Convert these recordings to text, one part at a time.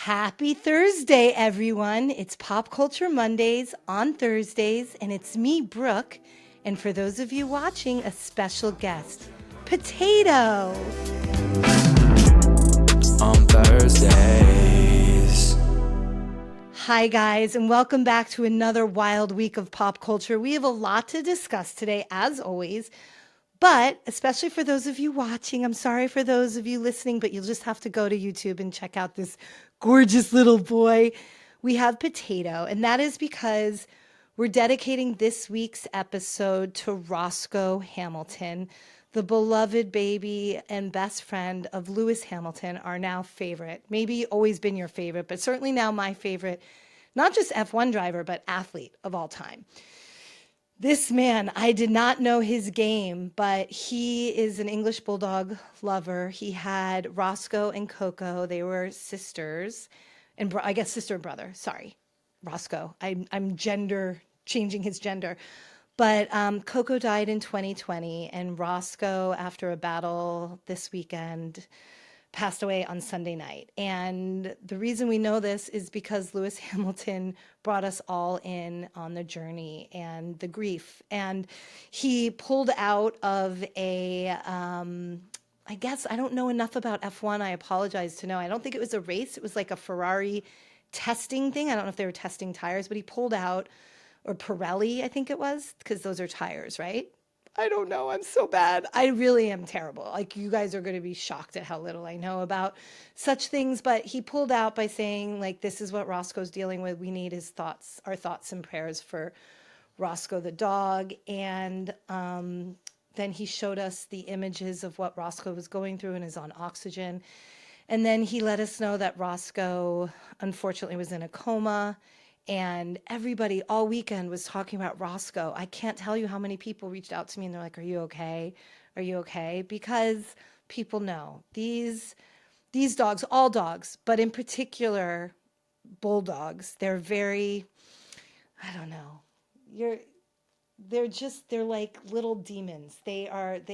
Happy Thursday, everyone. It's Pop Culture Mondays on Thursdays, and it's me, Brooke. And for those of you watching, a special guest, Potato. On Thursdays. Hi, guys, and welcome back to another wild week of pop culture. We have a lot to discuss today, as always. But especially for those of you watching, I'm sorry for those of you listening, but you'll just have to go to YouTube and check out this gorgeous little boy. We have Potato, and that is because we're dedicating this week's episode to Roscoe Hamilton, the beloved baby and best friend of Lewis Hamilton, our now favorite. Maybe always been your favorite, but certainly now my favorite, not just F1 driver, but athlete of all time. This man, I did not know his game, but he is an English bulldog lover. He had Roscoe and Coco. They were sisters, and I guess sister and brother. Sorry, Roscoe. I'm gender changing his gender. But Coco died in 2020, and Roscoe, after a battle this weekend, passed away on Sunday night. And the reason we know this is because Lewis Hamilton brought us all in on the journey and the grief. And he pulled out of I guess I don't know enough about F1. I apologize to know. I don't think it was a race. It was like a Ferrari testing thing. I don't know if they were testing tires, but he pulled out, or Pirelli, I think it was, because those are tires, right? I don't know. I'm so bad. I really am terrible. Like, you guys are going to be shocked at how little I know about such things. But he pulled out by saying, like, this is what Roscoe's dealing with. We need his thoughts, our thoughts and prayers for Roscoe the dog. And then he showed us the images of what Roscoe was going through and is on oxygen. And then he let us know that Roscoe, unfortunately, was in a coma. And everybody all weekend was talking about Roscoe. I can't tell you how many people reached out to me and they're like, "Are you okay? Are you okay?" Because people know these dogs, all dogs, but in particular bulldogs, they're very, I don't know. They're like little demons. They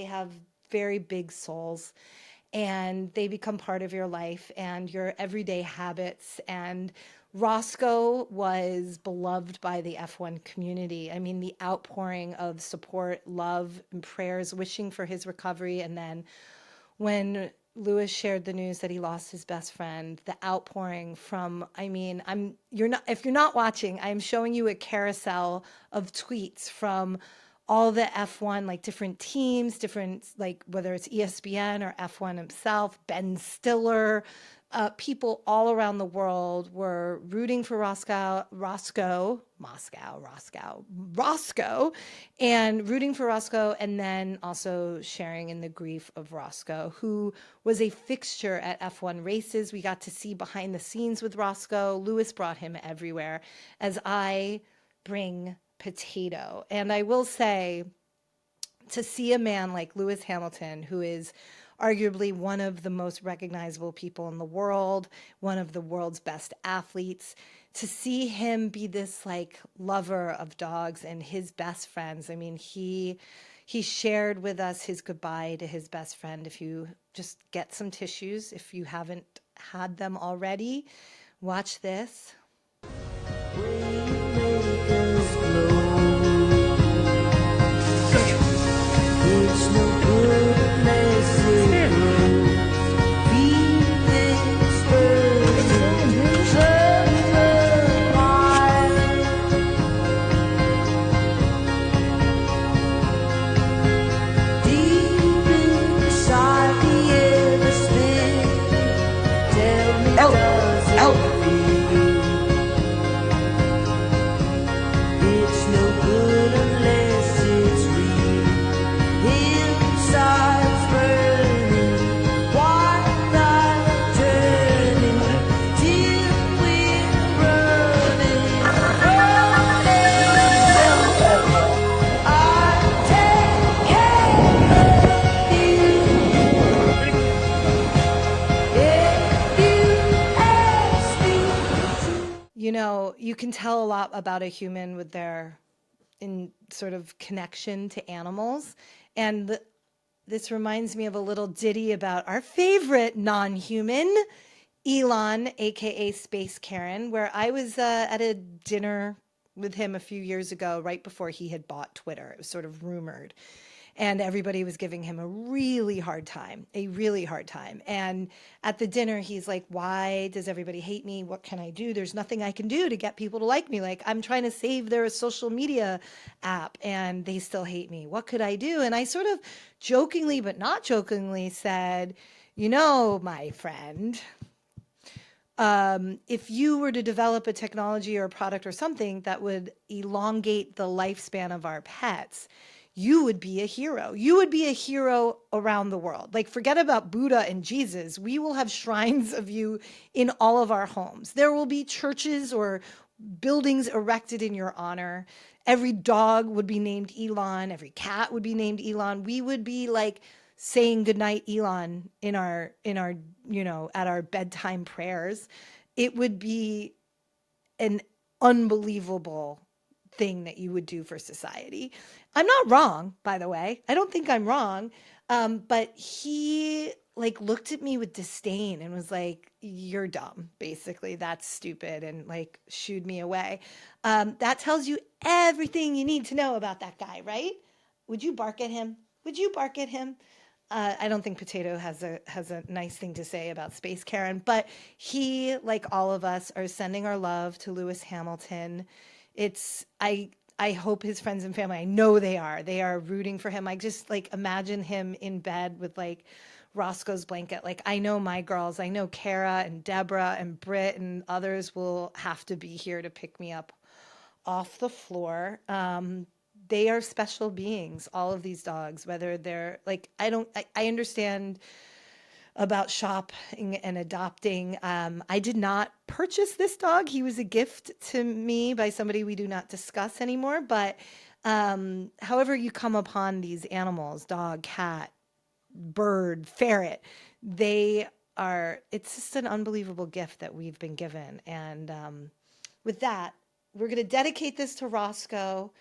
have very big souls, and they become part of your life and your everyday habits. And Roscoe was beloved by the F1 community. I mean, the outpouring of support, love, and prayers, wishing for his recovery. And then when Lewis shared the news that he lost his best friend, the outpouring from, I mean, if you're not watching, I'm showing you a carousel of tweets from all the F1, like different teams, different, like whether it's ESPN or F1 himself, Ben Stiller, people all around the world were rooting for Roscoe, and rooting for Roscoe, and then also sharing in the grief of Roscoe, who was a fixture at F1 races. We got to see behind the scenes with Roscoe. Lewis brought him everywhere, as I bring Potato. And I will say, to see a man like Lewis Hamilton, who is arguably one of the most recognizable people in the world, one of the world's best athletes, to see him be this like lover of dogs and his best friends. I mean, he shared with us his goodbye to his best friend. If you just get some tissues, if you haven't had them already, watch this. You know, you can tell a lot about a human with their sort of connection to animals. And this reminds me of a little ditty about our favorite non-human, Elon, aka Space Karen, where I was at a dinner with him a few years ago, right before he had bought Twitter. It was sort of rumored. And everybody was giving him a really hard time, a really hard time. And at the dinner, he's like, why does everybody hate me? What can I do? There's nothing I can do to get people to like me. Like, I'm trying to save their social media app and they still hate me. What could I do? And I sort of jokingly, but not jokingly said, you know, my friend, if you were to develop a technology or a product or something that would elongate the lifespan of our pets, you would be a hero. You would be a hero around the world. Like, forget about Buddha and Jesus. We will have shrines of you in all of our homes. There will be churches or buildings erected in your honor. Every dog would be named Elon. Every cat would be named Elon. We would be like saying goodnight, Elon, in our at our bedtime prayers. It would be an unbelievable thing that you would do for society. I'm not wrong, by the way. I don't think I'm wrong. But he like looked at me with disdain and was like, "You're dumb." Basically, that's stupid, and like shooed me away. That tells you everything you need to know about that guy, right? Would you bark at him? Would you bark at him? I don't think Potato has a nice thing to say about Space Karen, but he, like all of us, are sending our love to Lewis Hamilton. It's I hope his friends and family, I know they are. They are rooting for him. I just like imagine him in bed with like Roscoe's blanket. Like I know my girls, I know Kara and Deborah and Britt and others will have to be here to pick me up off the floor. They are special beings, all of these dogs, whether they're like, I understand about shopping and adopting. I did not purchase this dog. He was a gift to me by somebody we do not discuss anymore. But however you come upon these animals, dog, cat, bird, ferret, they it's just an unbelievable gift that we've been given. And with that, we're going to dedicate this to Roscoe.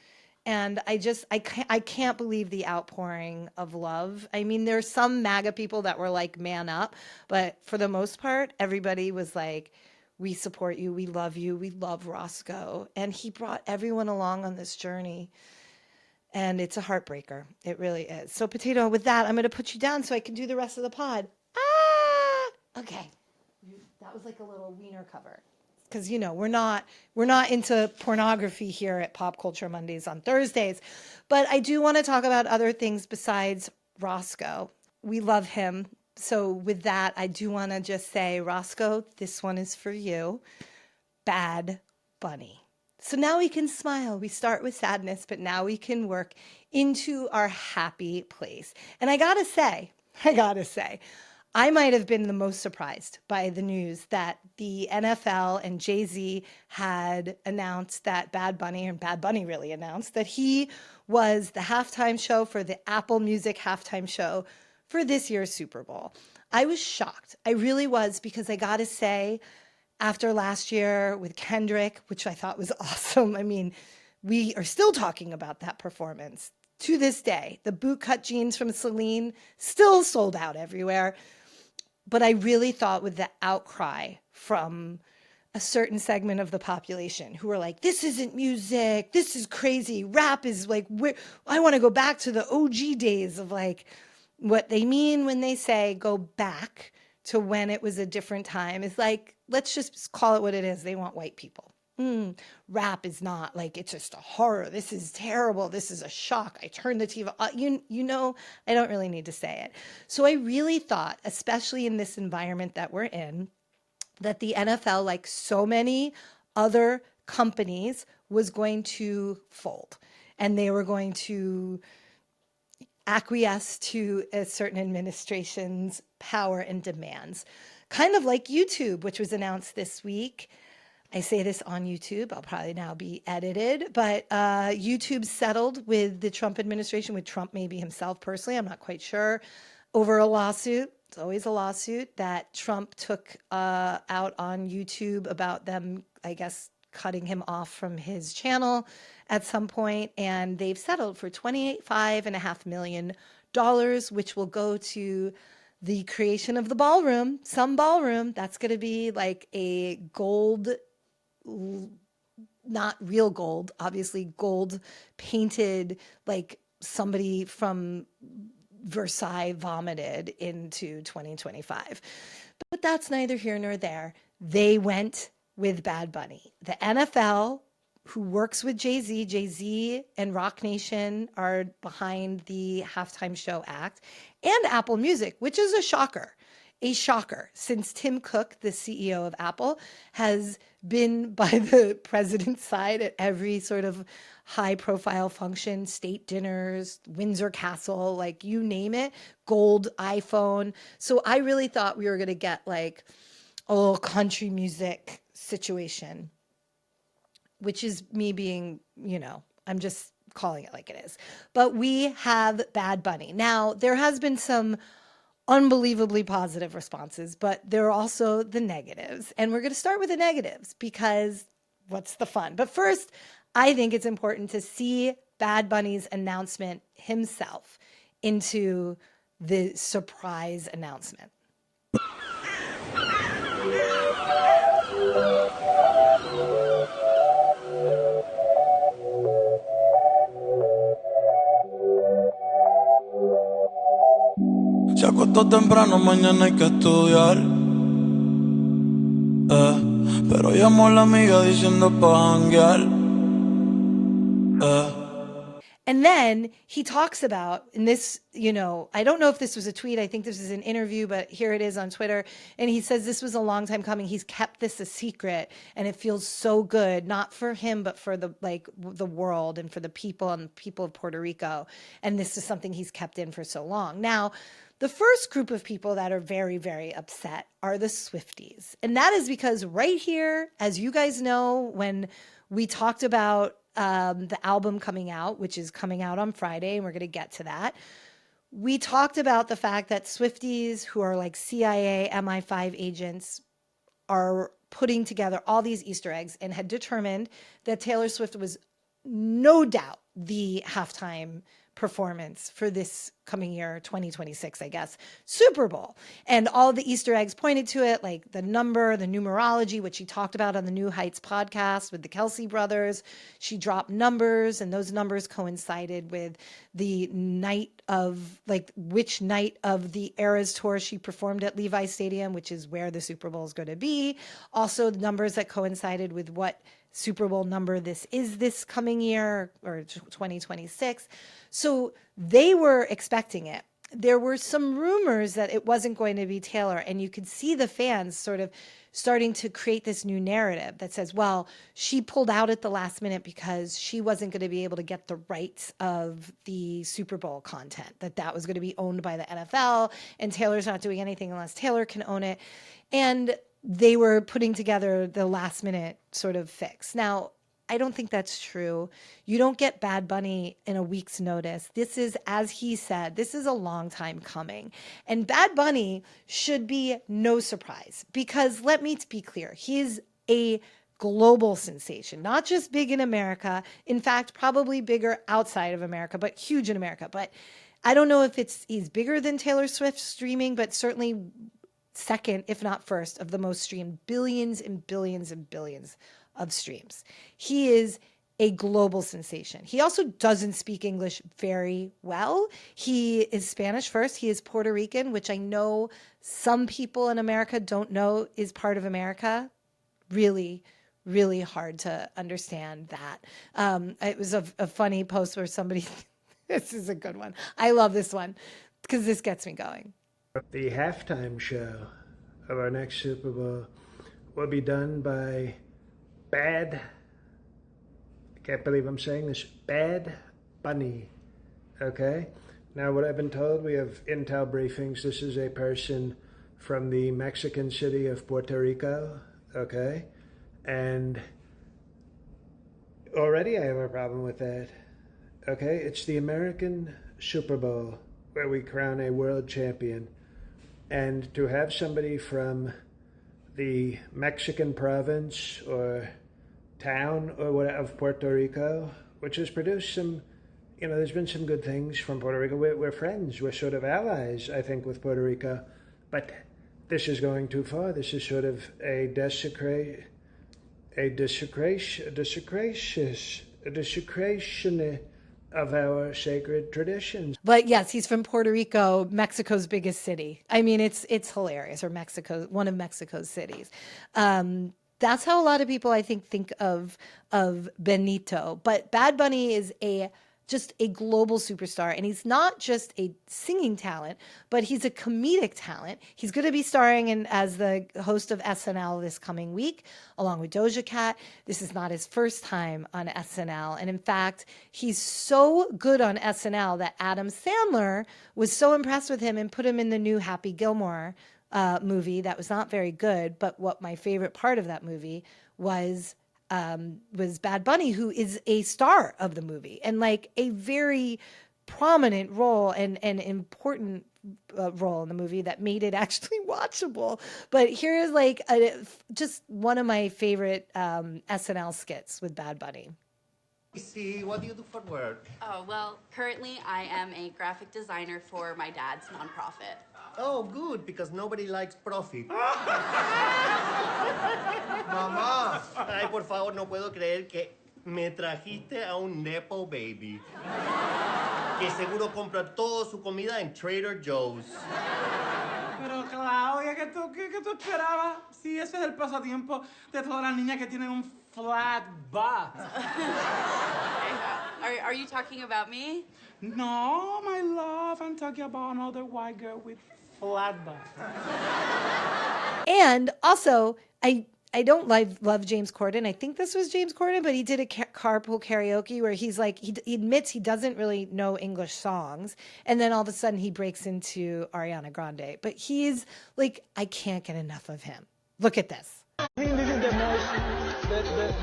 And I can't believe the outpouring of love. I mean, there's some MAGA people that were like, man up. But for the most part, everybody was like, we support you. We love you. We love Roscoe. And he brought everyone along on this journey. And it's a heartbreaker. It really is. So, Potato, with that, I'm going to put you down so I can do the rest of the pod. Ah! Okay. That was like a little wiener cover. Because we're not into pornography here at Pop Culture Mondays on Thursdays. But I do want to talk about other things besides Roscoe. We love him. So with that, I do want to just say, Roscoe, this one is for you. Bad Bunny. So now we can smile. We start with sadness, but now we can work into our happy place. And I gotta say, I might have been the most surprised by the news that the NFL and Jay-Z had announced that Bad Bunny, and Bad Bunny really announced that he was the halftime show for the Apple Music halftime show for this year's Super Bowl. I was shocked. I really was, because I gotta say, after last year with Kendrick, which I thought was awesome. I mean, we are still talking about that performance to this day. The bootcut jeans from Celine still sold out everywhere. But I really thought with the outcry from a certain segment of the population who were like, this isn't music, this is crazy, rap is like, I want to go back to the OG days of like, what they mean when they say go back to when it was a different time is like, let's just call it what it is. They want white people. Rap is not like, it's just a horror. This is terrible. This is a shock. I turned the TV. I don't really need to say it. So I really thought, especially in this environment that we're in, that the NFL, like so many other companies, was going to fold, and they were going to acquiesce to a certain administration's power and demands. Kind of like YouTube, which was announced this week. I say this on YouTube. I'll probably now be edited, but YouTube settled with the Trump administration, with Trump maybe himself personally, I'm not quite sure, over a lawsuit. It's always a lawsuit that Trump took out on YouTube about them, I guess, cutting him off from his channel at some point, and they've settled for $25.5 million, which will go to the creation of the ballroom, some ballroom, that's going to be like a gold, not real gold, obviously gold painted, like somebody from Versailles vomited into 2025. But that's neither here nor there. They went with Bad Bunny. The NFL, who works with Jay-Z, Jay-Z and Rock Nation are behind the halftime show act, and Apple Music, which is a shocker. A shocker, since Tim Cook, the CEO of Apple, has been by the president's side at every sort of high profile function, state dinners, Windsor Castle, like you name it, gold iPhone. So I really thought we were going to get like a little country music situation, which is me being, I'm just calling it like it is. But we have Bad Bunny. Now, there has been some unbelievably positive responses, but there are also the negatives. And we're going to start with the negatives because what's the fun? But first, I think it's important to see Bad Bunny's announcement himself into the surprise announcement. Se acostó temprano, mañana hay que estudiar. Pero llamó a la amiga diciendo pa' janguear. And then he talks about, in this, I don't know if this was a tweet. I think this is an interview, but here it is on Twitter. And he says this was a long time coming. He's kept this a secret, and it feels so good, not for him, but for the world and for the people and the people of Puerto Rico. And this is something he's kept in for so long. Now, the first group of people that are very, very upset are the Swifties. And that is because right here, as you guys know, when we talked about the album coming out, which is coming out on Friday, and we're going to get to that. We talked about the fact that Swifties, who are like CIA, MI5 agents, are putting together all these Easter eggs and had determined that Taylor Swift was no doubt the halftime performance for this coming year, 2026, I guess, Super Bowl. And all the Easter eggs pointed to it, like the number, the numerology, which she talked about on the New Heights podcast with the Kelsey brothers. She dropped numbers, and those numbers coincided with the night of, like, which night of the Eras tour she performed at Levi Stadium, which is where the Super Bowl is going to be. Also, the numbers that coincided with what Super Bowl number this is this coming year, or 2026. So they were expecting it. There were some rumors that it wasn't going to be Taylor, and you could see the fans sort of starting to create this new narrative that says, well, she pulled out at the last minute because she wasn't going to be able to get the rights of the Super Bowl content, that was going to be owned by the NFL, and Taylor's not doing anything unless Taylor can own it. And they were putting together the last minute sort of fix. Now, I don't think that's true. You don't get Bad Bunny in a week's notice. This is, as he said, this is a long time coming. And Bad Bunny should be no surprise because, let me be clear, he's a global sensation, not just big in America. In fact, probably bigger outside of America, but huge in America. But I don't know if he's bigger than Taylor Swift streaming, but certainly second, if not first, of the most streamed, billions and billions and billions of streams. He is a global sensation. He also doesn't speak English very well. He is Spanish first. He is Puerto Rican, which I know some people in America don't know is part of America. Really, really hard to understand that. It was a funny post where somebody, this is a good one. I love this one because this gets me going. The halftime show of our next Super Bowl will be done by I can't believe I'm saying this, Bad Bunny. Okay? Now, what I've been told, we have intel briefings. This is a person from the Mexican city of Puerto Rico. Okay? And already I have a problem with that. Okay? It's the American Super Bowl where we crown a world champion. And to have somebody from the Mexican province or town or what of Puerto Rico, which has produced some, there's been some good things from Puerto Rico. We're friends. We're sort of allies, I think, with Puerto Rico. But this is going too far. This is sort of a desecration of our sacred traditions. But yes, he's from Puerto Rico, Mexico's biggest city. I mean, it's hilarious, or one of Mexico's cities. That's how a lot of people, I think of Benito. But Bad Bunny is just a global superstar, and he's not just a singing talent, but he's a comedic talent. He's going to be starring as the host of SNL this coming week, along with Doja Cat. This is not his first time on SNL, and in fact, he's so good on SNL that Adam Sandler was so impressed with him and put him in the new Happy Gilmore movie that was not very good. But what my favorite part of that movie was Bad Bunny, who is a star of the movie and like a very prominent role and important role in the movie that made it actually watchable. But here is like just one of my favorite SNL skits with Bad Bunny. See, what do you do for work? Oh, well, currently I am a graphic designer for my dad's nonprofit. Oh, good, because nobody likes profit. Mamá. Ay, por favor, no puedo creer que me trajiste a un Nepo baby. Que seguro compra toda su comida en Trader Joe's. Pero Claudia, ¿qué tú esperabas? Sí, ese es el pasatiempo de todas las niñas que tienen un flat butt. Are you talking about me? No, my love, I'm talking about another white girl with flat butt. And also, I don't love James Corden. I think this was James Corden, but he did a carpool karaoke where he's like, he admits he doesn't really know English songs. And then all of a sudden he breaks into Ariana Grande. But he's like, I can't get enough of him. Look at this. I think this is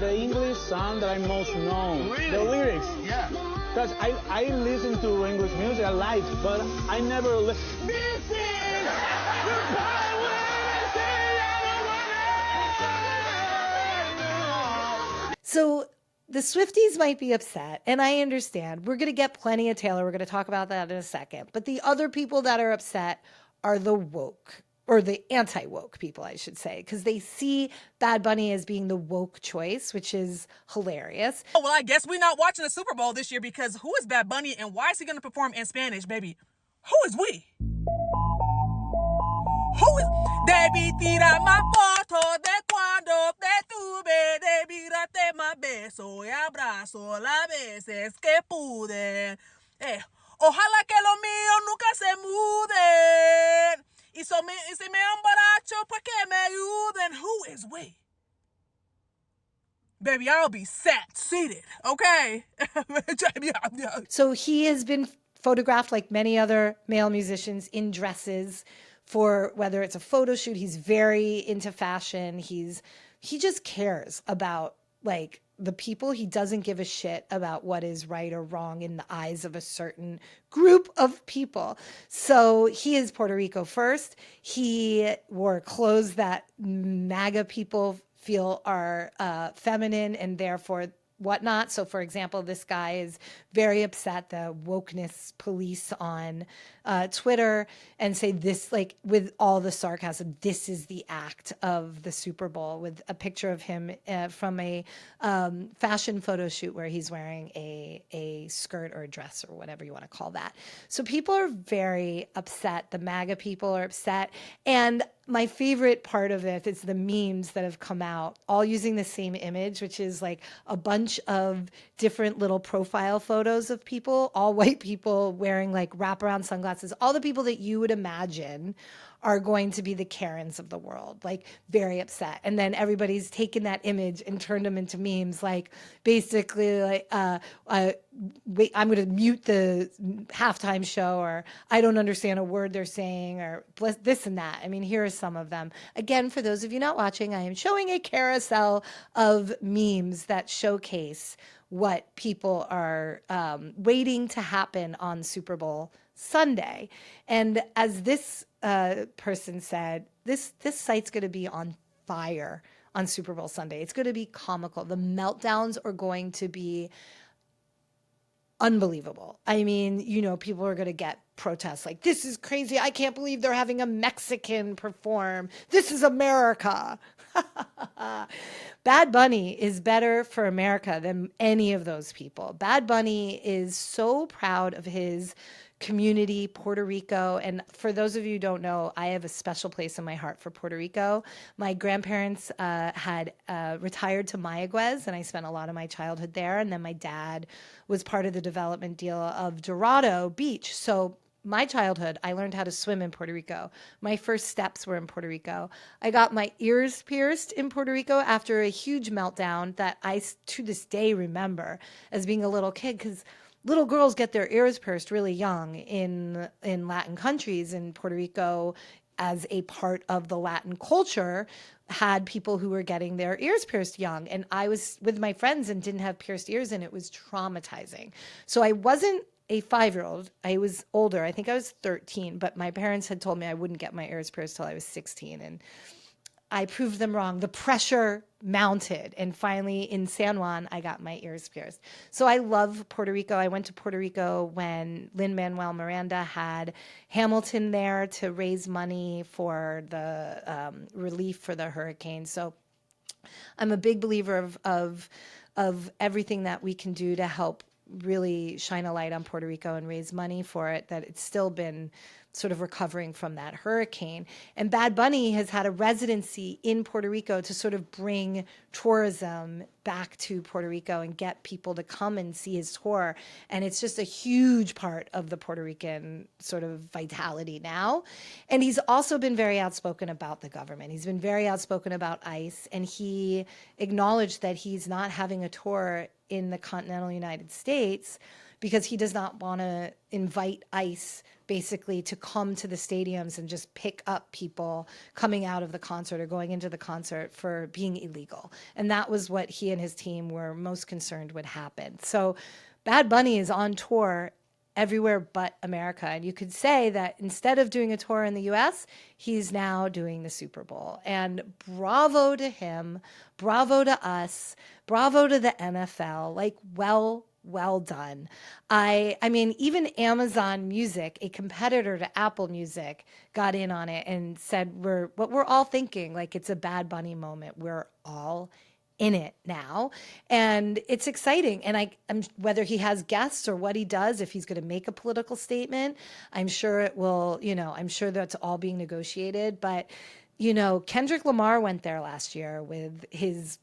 the English song that I most know. Really? The lyrics. Yeah. Because I listen to English music, I like, but I never listen. This is the power. So the Swifties might be upset, and I understand. We're going to get plenty of Taylor. We're going to talk about that in a second. But the other people that are upset are the woke, or the anti-woke people, I should say, because they see Bad Bunny as being the woke choice, which is hilarious. Oh, well, I guess we're not watching the Super Bowl this year because who is Bad Bunny and why is he going to perform in Spanish, baby? Who is we? Who is... Debi tira más fotos de cuando te tuve, debi darte más beso y abrazo las veces que pude. Ojalá que los míos nunca se muden. Y si me embaracho, pues que me ayuden. Who is we? Baby, I'll be seated, okay? So he has been photographed like many other male musicians in dresses for whether it's a photo shoot. He's very into fashion. He just cares about like the people. He doesn't give a shit about what is right or wrong in the eyes of a certain group of people. So he is Puerto Rico first. He wore clothes that MAGA people feel are feminine and therefore whatnot. So, for example, this guy is very upset, the wokeness police on Twitter, and say this, like, with all the sarcasm, this is the act of the Super Bowl, with a picture of him from a fashion photo shoot where he's wearing a skirt or a dress or whatever you want to call that. So people are very upset. The MAGA people are upset. And my favorite part of it is the memes that have come out, all using the same image, which is like a bunch of different little profile photos of people, all white people wearing like wraparound sunglasses, all the people that you would imagine are going to be the Karens of the world, like very upset. And then everybody's taken that image and turned them into memes, like basically like, wait, I'm going to mute the halftime show, or I don't understand a word they're saying, or this and that. I mean, here are some of them. Again, for those of you not watching, I am showing a carousel of memes that showcase what people are waiting to happen on Super Bowl Sunday. And as this person said, this site's going to be on fire on Super Bowl Sunday. It's going to be comical. The meltdowns are going to be unbelievable. I mean, people are going to get protests like, this is crazy. I can't believe they're having a Mexican perform. This is America. Bad Bunny is better for America than any of those people. Bad Bunny is so proud of his community, Puerto Rico. And for those of you who don't know, I have a special place in my heart for Puerto Rico. My grandparents had retired to Mayaguez, and I spent a lot of my childhood there. And then my dad was part of the development deal of Dorado Beach. So my childhood, I learned how to swim in Puerto Rico. My first steps were in Puerto Rico. I got my ears pierced in Puerto Rico after a huge meltdown that I, to this day, remember as being a little kid, because little girls get their ears pierced really young in Latin countries. In Puerto Rico, as a part of the Latin culture, had people who were getting their ears pierced young. And I was with my friends and didn't have pierced ears, and it was traumatizing. So I wasn't a 5-year-old. I was older. I think I was 13, but my parents had told me I wouldn't get my ears pierced till I was 16. And I proved them wrong. The pressure mounted. And finally, in San Juan, I got my ears pierced. So I love Puerto Rico. I went to Puerto Rico when Lin-Manuel Miranda had Hamilton there to raise money for the relief for the hurricane. So I'm a big believer of everything that we can do to help really shine a light on Puerto Rico and raise money for it, that it's still been sort of recovering from that hurricane. And Bad Bunny has had a residency in Puerto Rico to sort of bring tourism back to Puerto Rico and get people to come and see his tour. And it's just a huge part of the Puerto Rican sort of vitality now. And he's also been very outspoken about the government. He's been very outspoken about ICE, and he acknowledged that he's not having a tour in the continental United States because he does not want to invite ICE basically to come to the stadiums and just pick up people coming out of the concert or going into the concert for being illegal. And that was what he and his team were most concerned would happen. So Bad Bunny is on tour everywhere but America. And you could say that instead of doing a tour in the US, he's now doing the Super Bowl. And bravo to him, bravo to us, bravo to the NFL. Like, well done. I mean, even Amazon Music, a competitor to Apple Music, got in on it and said what we're all thinking, like, it's a Bad Bunny moment. We're all in it now, and it's exciting. And I'm whether he has guests or what he does, if he's going to make a political statement, I'm sure it will. I'm sure that's all being negotiated. But Kendrick Lamar went there last year with his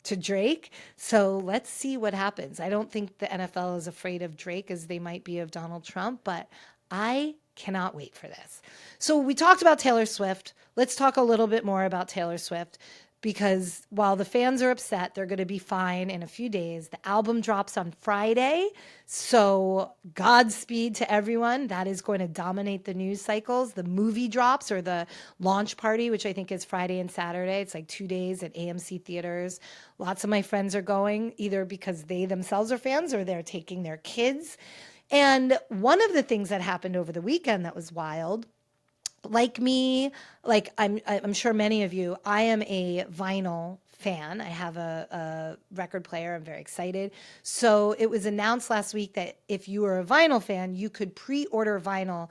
to Drake. So let's see what happens. I don't think the NFL is afraid of Drake as they might be of Donald Trump, but I cannot wait for this. So we talked about Taylor Swift. Let's talk a little bit more about Taylor Swift, because while the fans are upset, they're going to be fine in a few days. The album drops on Friday. So Godspeed to everyone. That is going to dominate the news cycles. The movie drops, or the launch party, which I think is Friday and Saturday. It's like 2 days at AMC theaters. Lots of my friends are going either because they themselves are fans or they're taking their kids. And one of the things that happened over the weekend that was wild, like me, like I'm sure many of you, I am a vinyl fan. I have a record player. I'm very excited. So it was announced last week that if you were a vinyl fan, you could pre-order vinyl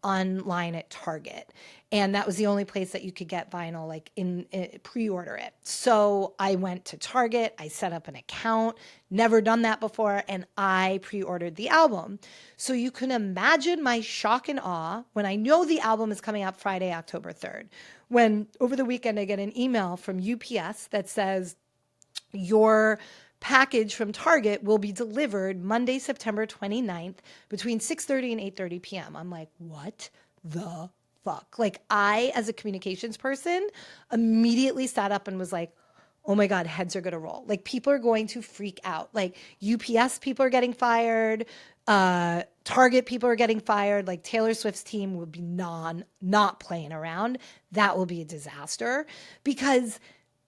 online at Target. And that was the only place that you could get vinyl, like in pre-order it. So I went to Target, I set up an account, never done that before, and I pre-ordered the album. So you can imagine my shock and awe when I know the album is coming out Friday, October 3rd. When over the weekend I get an email from UPS that says, your package from Target will be delivered Monday, September 29th between 6:30 and 8:30 p.m. I'm like, what the fuck? Like, I, as a communications person, immediately sat up and was like, oh my God, heads are going to roll. Like, people are going to freak out. Like, UPS people are getting fired. Target people are getting fired. Like, Taylor Swift's team will be not playing around. That will be a disaster, because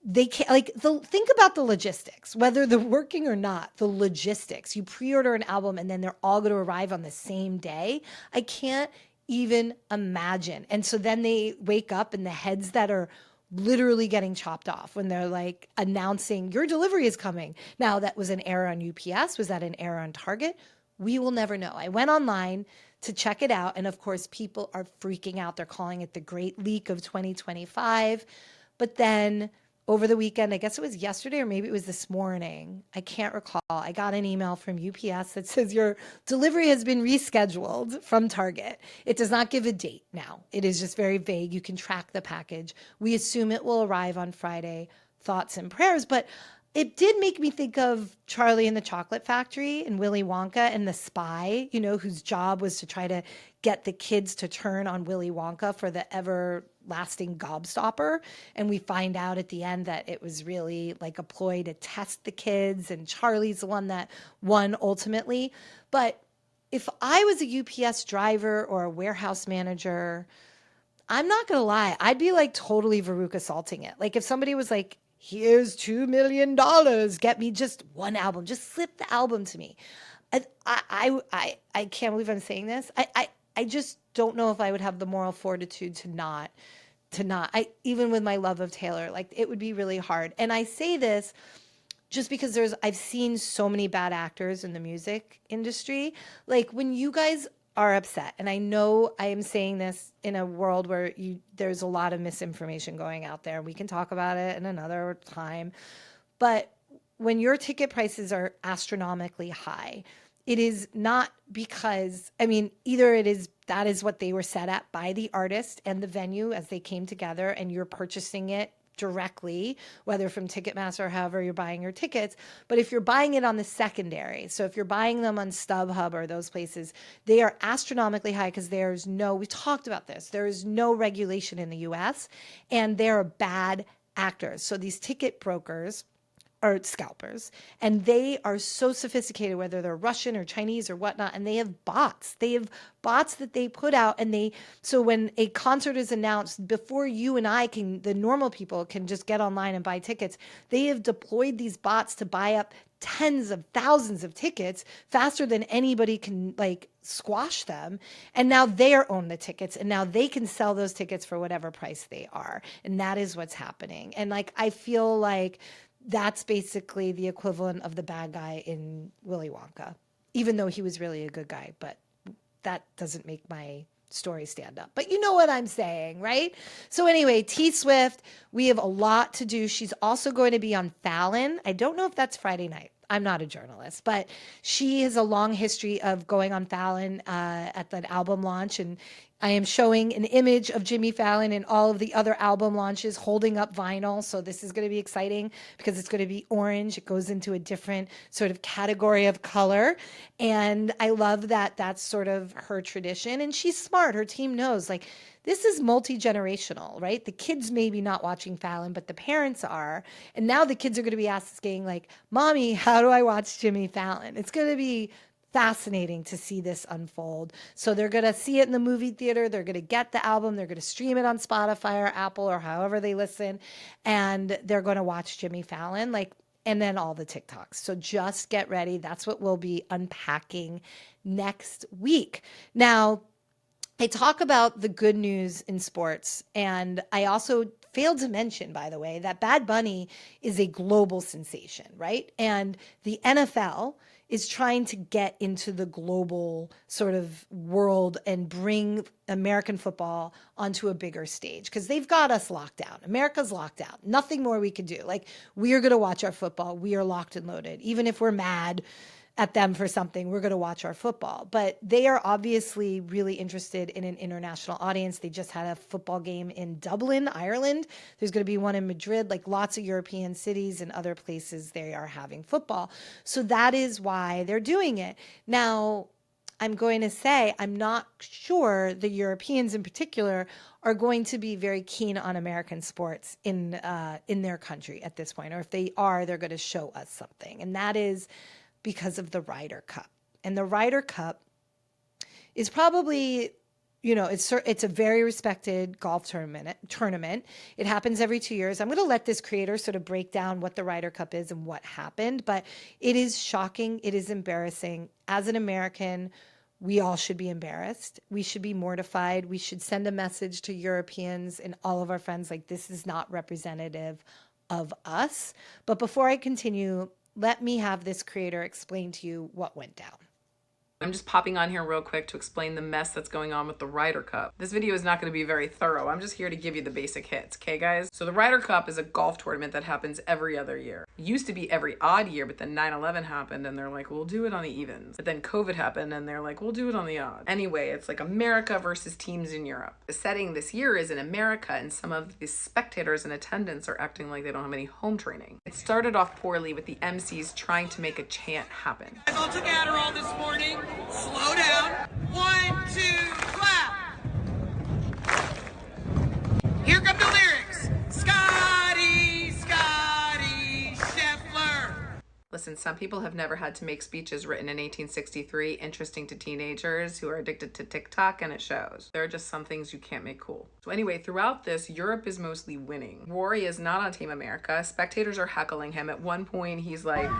they can't, like, think about the logistics, whether they're working or not, the logistics. You pre-order an album and then they're all going to arrive on the same day. I can't even imagine. And so then they wake up and the heads that are literally getting chopped off when they're like announcing your delivery is coming. Now, that was an error on UPS. Was that an error on Target? We will never know. I went online to check it out. And of course, people are freaking out. They're calling it the Great Leak of 2025. But then over the weekend, I guess it was yesterday or maybe it was this morning, I can't recall. I got an email from UPS that says your delivery has been rescheduled from Target. It does not give a date now. It is just very vague. You can track the package. We assume it will arrive on Friday. Thoughts and prayers. But it did make me think of Charlie and the Chocolate Factory and Willy Wonka and the spy, whose job was to try to get the kids to turn on Willy Wonka for the everlasting gobstopper. And we find out at the end that it was really like a ploy to test the kids, and Charlie's the one that won ultimately. But if I was a UPS driver or a warehouse manager, I'm not going to lie, I'd be like totally Veruca salting it. Like if somebody was like, here's $2 million, get me just one album, just slip the album to me. I can't believe I'm saying this. I just don't know if I would have the moral fortitude to not, even with my love of Taylor, like it would be really hard. And I say this just because I've seen so many bad actors in the music industry. Like when you guys are upset, and I know I am saying this in a world where there's a lot of misinformation going out there. We can talk about it in another time. But when your ticket prices are astronomically high, it is not because, either that is what they were set at by the artist and the venue as they came together, and you're purchasing it directly, whether from Ticketmaster or however you're buying your tickets. But if you're buying it on the secondary, so if you're buying them on StubHub or those places, they are astronomically high because we talked about this, there is no regulation in the US, and they're bad actors. So these ticket brokers are scalpers, and they are so sophisticated, whether they're Russian or Chinese or whatnot, and they have bots. They have bots that they put out, and so when a concert is announced, before you and the normal people can just get online and buy tickets, they have deployed these bots to buy up tens of thousands of tickets faster than anybody can squash them. And now they own the tickets, and now they can sell those tickets for whatever price they are. And that is what's happening. And I feel like that's basically the equivalent of the bad guy in Willy Wonka, even though he was really a good guy. But that doesn't make my story stand up. But you know what I'm saying, right? So anyway, T Swift, we have a lot to do. She's also going to be on Fallon. I don't know if that's Friday night. I'm not a journalist, but she has a long history of going on Fallon at that album launch. And I am showing an image of Jimmy Fallon and all of the other album launches holding up vinyl. So this is going to be exciting because it's going to be orange. It goes into a different sort of category of color. And I love that that's sort of her tradition. And she's smart. Her team knows, this is multi-generational, right? The kids maybe not watching Fallon, but the parents are. And now the kids are going to be asking, Mommy, how do I watch Jimmy Fallon? It's going to be fascinating to see this unfold. So they're going to see it in the movie theater. They're going to get the album. They're going to stream it on Spotify or Apple or however they listen. And they're going to watch Jimmy Fallon, and then all the TikToks. So just get ready. That's what we'll be unpacking next week. Now, I talk about the good news in sports, and I also failed to mention, by the way, that Bad Bunny is a global sensation, right? And the NFL is trying to get into the global sort of world and bring American football onto a bigger stage because they've got us locked down. America's locked down. Nothing more we can do. We are going to watch our football. We are locked and loaded. Even if we're mad at them for something, we're going to watch our football. But they are obviously really interested in an international audience. They just had a football game in Dublin, Ireland. There's going to be one in Madrid, lots of European cities and other places they are having football. So that is why they're doing it. Now, I'm going to say, I'm not sure the Europeans in particular are going to be very keen on American sports in their country at this point. Or if they are, they're going to show us something. And that is because of the Ryder Cup. And the Ryder Cup is probably, it's a very respected golf tournament. It happens every 2 years. I'm going to let this creator sort of break down what the Ryder Cup is and what happened, but it is shocking. It is embarrassing. As an American, we all should be embarrassed. We should be mortified. We should send a message to Europeans and all of our friends like this is not representative of us. But before I continue, let me have this creator explain to you what went down. I'm just popping on here real quick to explain the mess that's going on with the Ryder Cup. This video is not going to be very thorough. I'm just here to give you the basic hits, okay guys? So the Ryder Cup is a golf tournament that happens every other year. It used to be every odd year, but then 9/11 happened and they're like, we'll do it on the evens. But then COVID happened and they're like, we'll do it on the odds. Anyway, it's like America versus teams in Europe. The setting this year is in America and some of the spectators in attendance are acting like they don't have any home training. It started off poorly with the MCs trying to make a chant happen. I all took Adderall this morning. Slow down. 1, 2, clap. Here come the lyrics. Scotty, Scotty, Scheffler. Listen, some people have never had to make speeches written in 1863 interesting to teenagers who are addicted to TikTok, and it shows. There are just some things you can't make cool. So anyway, throughout this, Europe is mostly winning. Rory is not on Team America. Spectators are heckling him. At one point, he's like,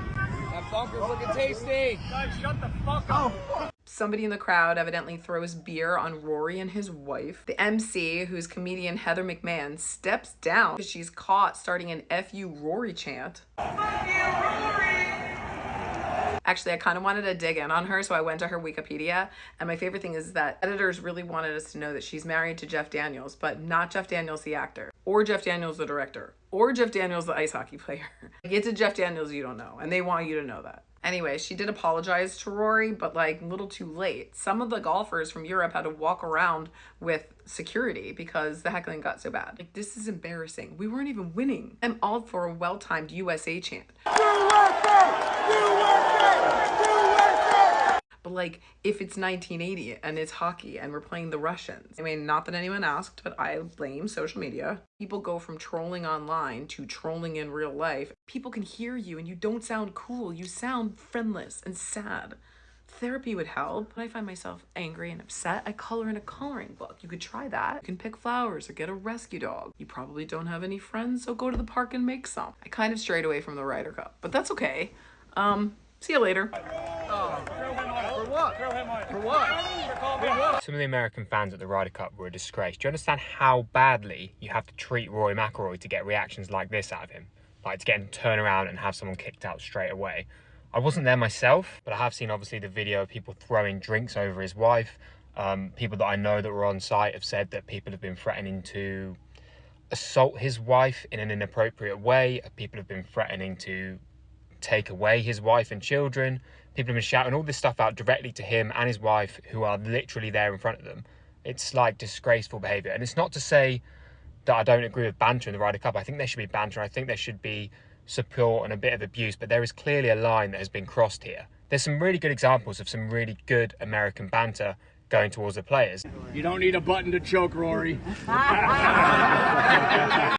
That bunker's looking tasty. Guys, shut the fuck up. somebody in the crowd evidently throws beer on Rory and his wife. The MC, who's comedian Heather McMahon, steps down because she's caught starting an F you Rory chant. Fuck you, Rory. Actually, I kind of wanted to dig in on her, so I went to her Wikipedia, and my favorite thing is that editors really wanted us to know that she's married to Jeff Daniels, but not Jeff Daniels the actor, or Jeff Daniels the director, or Jeff Daniels the ice hockey player. Like, it's a Jeff Daniels you don't know, and they want you to know that. Anyway, she did apologize to Rory, but like a little too late. Some of the golfers from Europe had to walk around with security because the heckling got so bad. Like, this is embarrassing. We weren't even winning. I'm all for a well-timed USA chant. But like, if it's 1980 and it's hockey and we're playing the Russians, I mean, not that anyone asked, but I blame social media. People go from trolling online to trolling in real life. People can hear you and you don't sound cool. You sound friendless and sad. Therapy would help. When I find myself angry and upset, I color in a coloring book. You could try that. You can pick flowers or get a rescue dog. You probably don't have any friends, so go to the park and make some. I kind of strayed away from the Ryder Cup, but that's okay. See you later. Some of the American fans at the Ryder Cup were a disgrace. Do you understand how badly you have to treat Rory McIlroy to get reactions like this out of him? Like to get him to turn around and have someone kicked out straight away. I wasn't there myself, but I have seen obviously the video of people throwing drinks over his wife. People that I know that were on site have said that people have been threatening to assault his wife in an inappropriate way. People have been threatening to take away his wife and children. People have been shouting all this stuff out directly to him and his wife, who are literally there in front of them. It's like disgraceful behaviour. And it's not to say that I don't agree with banter in the Ryder Cup. I think there should be banter. I think there should be support and a bit of abuse, but there is clearly a line that has been crossed here. There's some really good examples of some really good American banter going towards the players. You don't need a button to choke, Rory.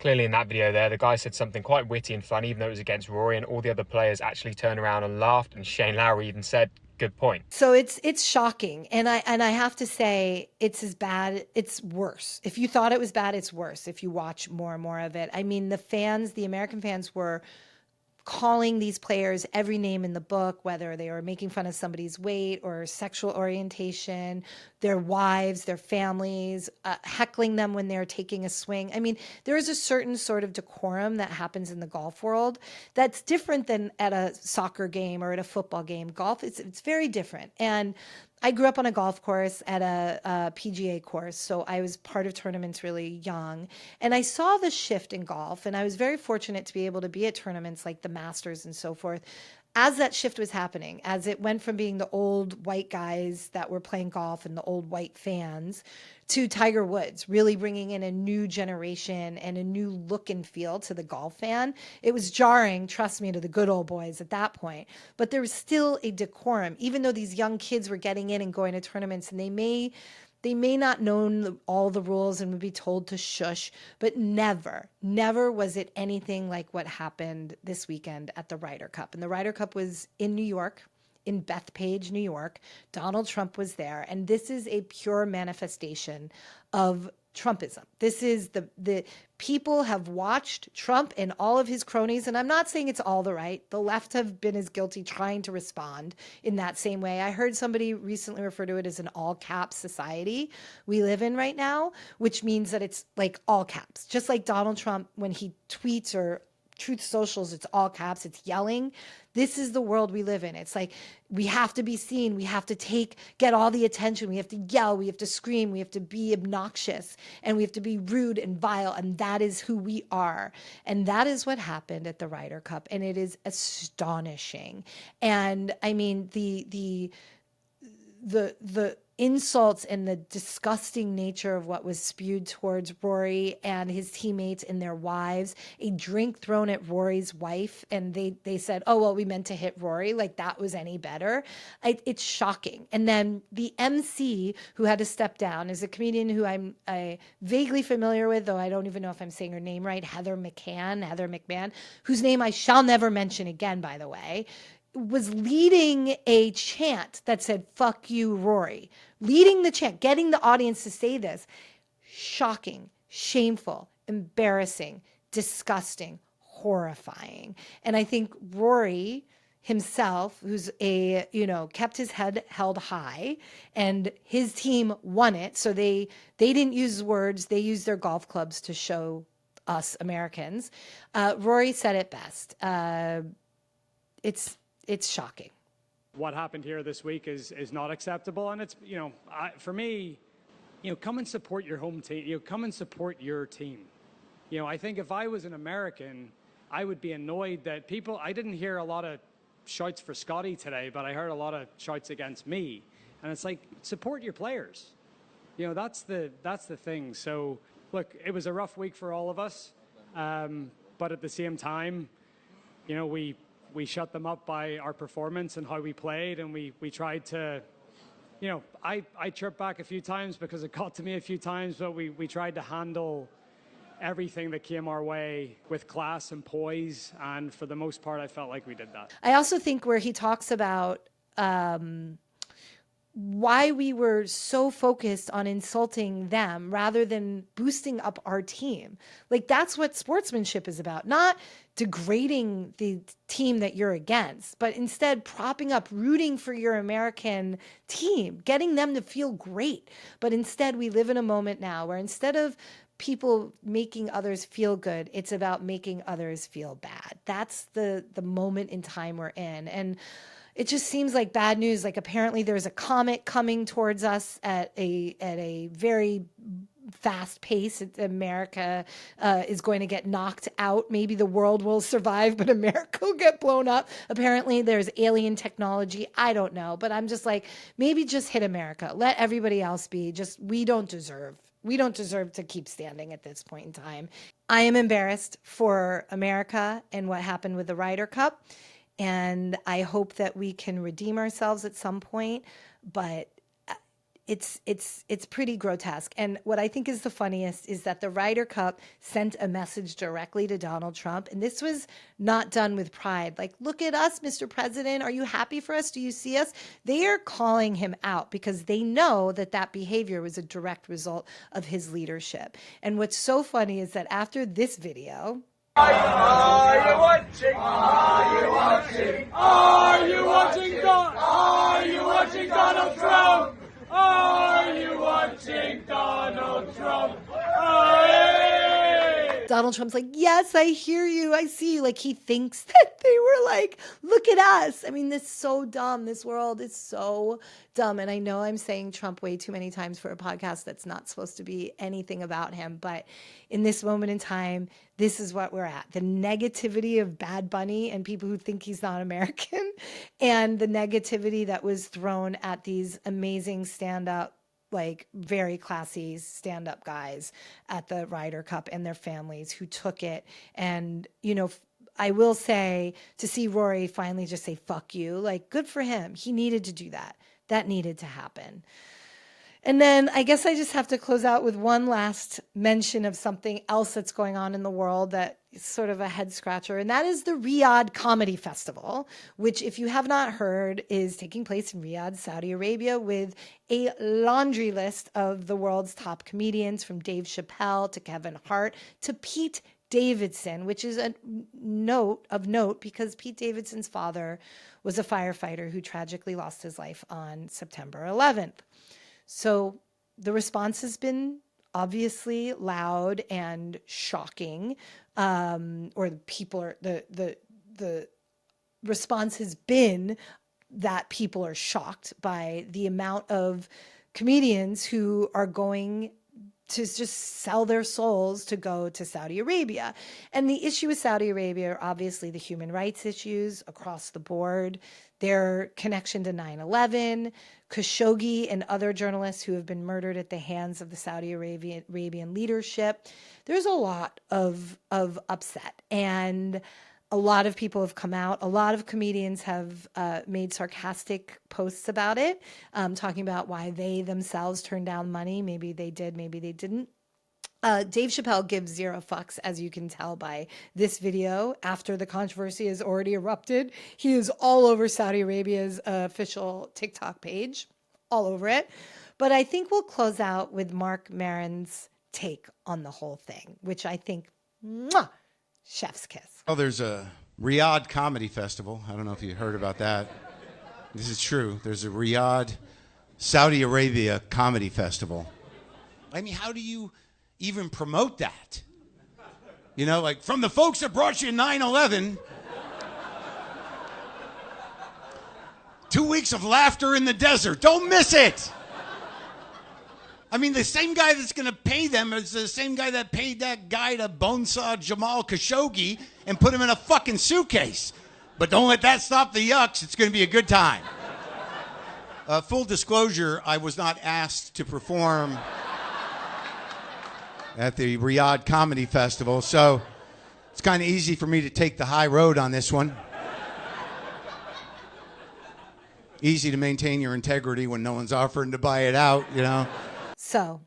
Clearly in that video there, the guy said something quite witty and funny, even though it was against Rory, and all the other players actually turned around and laughed, and Shane Lowry even said, good point. So it's shocking. And I have to say it's as bad, it's worse. If you thought it was bad, it's worse if you watch more and more of it. I mean, the American fans were calling these players every name in the book, whether they were making fun of somebody's weight or sexual orientation, their wives, their families, heckling them when they're taking a swing. I mean, there is a certain sort of decorum that happens in the golf world that's different than at a soccer game or at a football game. Golf, it's very different. And I grew up on a golf course at a PGA course, so I was part of tournaments really young. And I saw the shift in golf, and I was very fortunate to be able to be at tournaments like the Masters and so forth. As that shift was happening, as it went from being the old white guys that were playing golf and the old white fans to Tiger Woods, really bringing in a new generation and a new look and feel to the golf fan. It was jarring, trust me, to the good old boys at that point. But there was still a decorum, even though these young kids were getting in and going to tournaments, and they may not know all the rules and would be told to shush, but never was it anything like what happened this weekend at the Ryder Cup. And the Ryder Cup was in New York, in Bethpage, New York. Donald Trump was there. And this is a pure manifestation of Trumpism. This is the people have watched Trump and all of his cronies, and I'm not saying it's all the right. The left have been as guilty trying to respond in that same way. I heard somebody recently refer to it as an all caps society we live in right now, which means that it's like all caps. Just like Donald Trump, when he tweets or Truth Socials, it's all caps, it's yelling. This is the world we live in. It's like we have to be seen, we have to get all the attention, we have to yell, we have to scream, we have to be obnoxious, and we have to be rude and vile, and that is who we are. And that is what happened at the Ryder Cup, and it is astonishing. And I mean, the insults and the disgusting nature of what was spewed towards Rory and his teammates and their wives, a drink thrown at Rory's wife, and they said, oh, well, we meant to hit Rory, like that was any better. It's shocking. And then the MC who had to step down is a comedian who I'm vaguely familiar with, though I don't even know if I'm saying her name right, Heather McMahon, whose name I shall never mention again, by the way, was leading a chant that said, fuck you, Rory. Leading the chant, getting the audience to say this. Shocking, shameful, embarrassing, disgusting, horrifying. And I think Rory himself, who's kept his head held high, and his team won it. So they didn't use words, they used their golf clubs to show us Americans. Rory said it best. It's shocking. What happened here this week is not acceptable. And it's, for me, come and support your home team. Come and support your team. I think if I was an American, I would be annoyed that I didn't hear a lot of shouts for Scotty today, but I heard a lot of shouts against me. And it's like, support your players. That's the thing. So look, it was a rough week for all of us. But at the same time, we shut them up by our performance and how we played, and we tried to, I tripped back a few times because it got to me a few times, but we tried to handle everything that came our way with class and poise, and for the most part, I felt like we did that. I also think where he talks about why we were so focused on insulting them rather than boosting up our team. Like, that's what sportsmanship is about, not degrading the team that you're against, but instead propping up, rooting for your American team, getting them to feel great. But instead, we live in a moment now where instead of people making others feel good, it's about making others feel bad. That's the moment in time we're in. And it just seems like bad news. Like, apparently there's a comet coming towards us at a very fast pace. America is going to get knocked out. Maybe the world will survive, but America will get blown up. Apparently there's alien technology. I don't know, but I'm just like, maybe just hit America. Let everybody else be. Just, we don't deserve to keep standing at this point in time. I am embarrassed for America and what happened with the Ryder Cup. And I hope that we can redeem ourselves at some point, but it's pretty grotesque. And what I think is the funniest is that the Ryder Cup sent a message directly to Donald Trump. And this was not done with pride. Like, look at us, Mr. President. Are you happy for us? Do you see us? They are calling him out because they know that behavior was a direct result of his leadership. And what's so funny is that after this video, Are you watching? Are you watching? Are you watching Donald Trump? Are you watching Donald Trump? Donald Trump's like, yes, I hear you. I see you. Like, he thinks that they were like, look at us. I mean, this is so dumb. This world is so dumb. And I know I'm saying Trump way too many times for a podcast that's not supposed to be anything about him. But in this moment in time, this is what we're at. The negativity of Bad Bunny and people who think he's not American, and the negativity that was thrown at these amazing stand-up, like very classy stand-up guys at the Ryder Cup and their families who took it. And, I will say, to see Rory finally just say, fuck you, like, good for him. He needed to do that. That needed to happen. And then I guess I just have to close out with one last mention of something else that's going on in the world that is sort of a head scratcher. And that is the Riyadh Comedy Festival, which, if you have not heard, is taking place in Riyadh, Saudi Arabia, with a laundry list of the world's top comedians, from Dave Chappelle to Kevin Hart to Pete Davidson, which is a note because Pete Davidson's father was a firefighter who tragically lost his life on September 11th. So the response has been obviously loud and shocking, or the response has been that people are shocked by the amount of comedians who are going to just sell their souls to go to Saudi Arabia. And the issue with Saudi Arabia are obviously the human rights issues across the board, their connection to 9/11, Khashoggi and other journalists who have been murdered at the hands of the Saudi Arabian leadership. There's a lot of upset, and a lot of people have come out. A lot of comedians have made sarcastic posts about it, talking about why they themselves turned down money. Maybe they did, maybe they didn't. Dave Chappelle gives zero fucks, as you can tell by this video. After the controversy has already erupted, he is all over Saudi Arabia's official TikTok page, all over it. But I think we'll close out with Mark Maron's take on the whole thing, which I think, mwah, chef's kiss. Oh, there's a Riyadh Comedy Festival. I don't know if you heard about that. This is true. There's a Riyadh, Saudi Arabia Comedy Festival. I mean, how do you even promote that? You know, like, from the folks that brought you 9/11, 2 weeks of laughter in the desert. Don't miss it. I mean, the same guy that's going to pay them is the same guy that paid that guy to bonesaw Jamal Khashoggi and put him in a fucking suitcase. But don't let that stop the yucks. It's going to be a good time. Full disclosure, I was not asked to perform at the Riyadh Comedy Festival, so it's kind of easy for me to take the high road on this one. Easy to maintain your integrity when no one's offering to buy it out, you know. So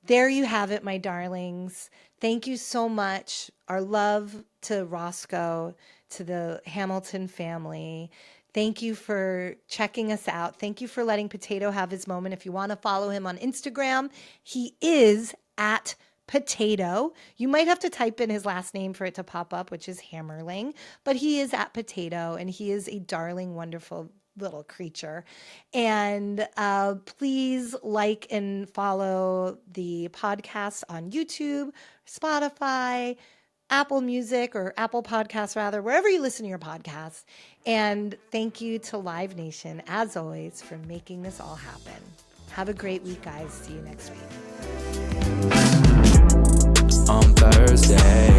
there you have it, my darlings. Thank you so much. Our love to Roscoe, to the Hamilton family. Thank you for checking us out. Thank you for letting Potato have his moment. If you want to follow him on Instagram, he is at Potato. You might have to type in his last name for it to pop up, which is Hammerling, but he is at Potato, and he is a darling, wonderful little creature. And please like and follow the podcast on YouTube, Spotify, Apple Music, or Apple Podcasts rather, wherever you listen to your podcasts. And thank you to Live Nation, as always, for making this all happen. Have a great week, guys. See you next week. On Thursday